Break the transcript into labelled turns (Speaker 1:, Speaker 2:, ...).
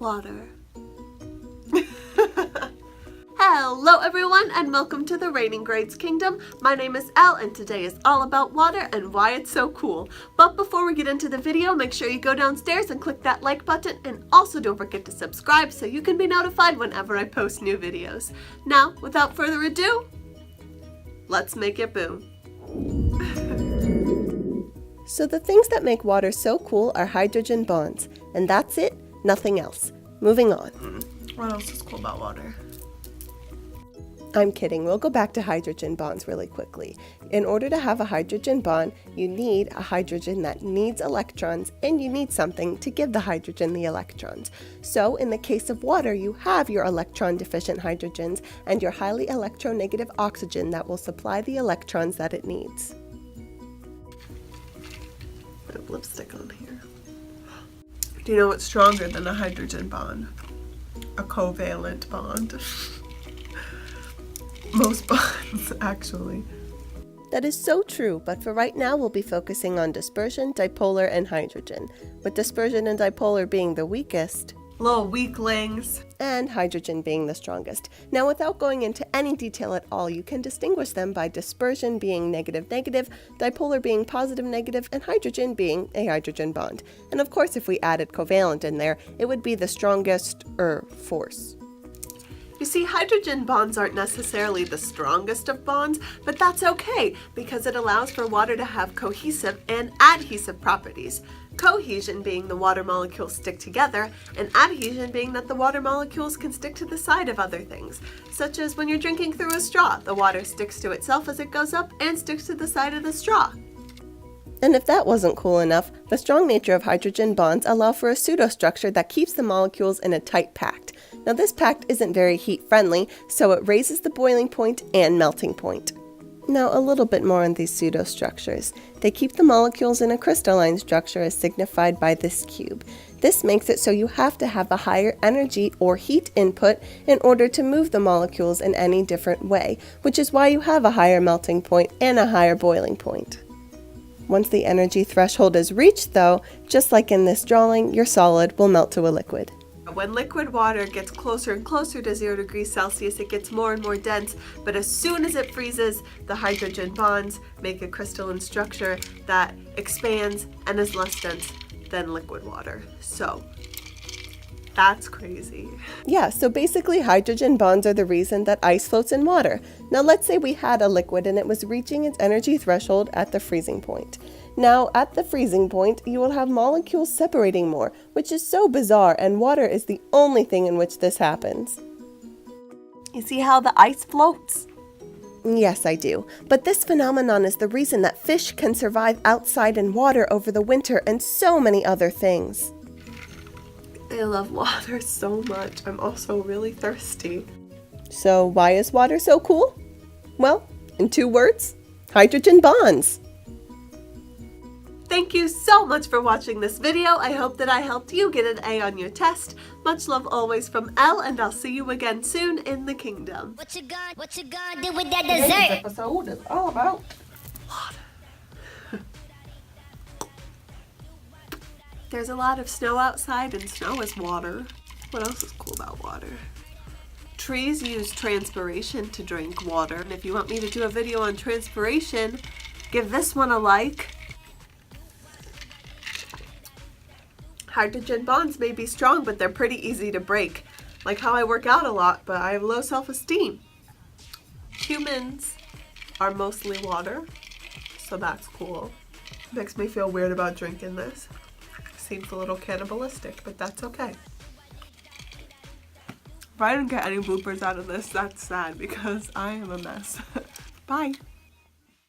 Speaker 1: water. Hello everyone and welcome to the Raining Grades Kingdom. My name is Elle and today is all about water and why it's so cool. But before we get into the video, make sure you go downstairs and click that like button, and also don't forget to subscribe so you can be notified whenever I post new videos. Now, without further ado, let's make it boom.
Speaker 2: So the things that make water so cool are hydrogen bonds, and that's it, nothing else. Moving on.
Speaker 1: What else is cool about water?
Speaker 2: I'm kidding, we'll go back to hydrogen bonds really quickly. In order to have a hydrogen bond, you need a hydrogen that needs electrons, and you need something to give the hydrogen the electrons. So in the case of water, you have your electron-deficient hydrogens and your highly electronegative oxygen that will supply the electrons that it needs.
Speaker 1: I have lipstick on here. Do you know what's stronger than a hydrogen bond? A covalent bond. Most bonds, actually.
Speaker 2: That is so true, but for right now we'll be focusing on dispersion, dipolar, and hydrogen, with dispersion and dipolar being the weakest,
Speaker 1: Little weaklings,
Speaker 2: and hydrogen being the strongest. Now, without going into any detail at all, you can distinguish them by dispersion being negative-negative, dipolar being positive-negative, and hydrogen being a hydrogen bond. And of course, if we added covalent in there, it would be the strongest force.
Speaker 1: You see, hydrogen bonds aren't necessarily the strongest of bonds, but that's okay because it allows for water to have cohesive and adhesive properties. Cohesion being the water molecules stick together, and adhesion being that the water molecules can stick to the side of other things, such as when you're drinking through a straw. The water sticks to itself as it goes up and sticks to the side of the straw.
Speaker 2: And if that wasn't cool enough, the strong nature of hydrogen bonds allow for a pseudostructure that keeps the molecules in a tight pact. Now this pact isn't very heat friendly, so it raises the boiling point and melting point. Now a little bit more on these pseudostructures. They keep the molecules in a crystalline structure as signified by this cube. This makes it so you have to have a higher energy or heat input in order to move the molecules in any different way, which is why you have a higher melting point and a higher boiling point. Once the energy threshold is reached though, just like in this drawing, your solid will melt to a liquid.
Speaker 1: When liquid water gets closer and closer to 0 degrees Celsius, it gets more and more dense, but as soon as it freezes, the hydrogen bonds make a crystalline structure that expands and is less dense than liquid water. So that's crazy.
Speaker 2: Yeah, so basically hydrogen bonds are the reason that ice floats in water. Now let's say we had a liquid and it was reaching its energy threshold at the freezing point. Now at the freezing point, you will have molecules separating more, which is so bizarre, and water is the only thing in which this happens.
Speaker 1: You see how the ice floats?
Speaker 2: Yes, I do. But this phenomenon is the reason that fish can survive outside in water over the winter and so many other things.
Speaker 1: I love water so much. I'm also really thirsty.
Speaker 2: So why is water so cool? Well, in 2 words, hydrogen bonds.
Speaker 1: Thank you so much for watching this video. I hope that I helped you get an A on your test. Much love always from Elle, and I'll see you again soon in the kingdom.
Speaker 3: What you gonna do with that
Speaker 1: Today's
Speaker 3: dessert?
Speaker 1: episode is all about water. There's a lot of snow outside, and snow is water. What else is cool about water? Trees use transpiration to drink water, and if you want me to do a video on transpiration, give this one a like. Hydrogen bonds may be strong, but they're pretty easy to break. Like how I work out a lot, but I have low self-esteem. Humans are mostly water, so that's cool. Makes me feel weird about drinking this. Seems a little cannibalistic, but that's okay. If I didn't get any bloopers out of this, that's sad because I am a mess. Bye.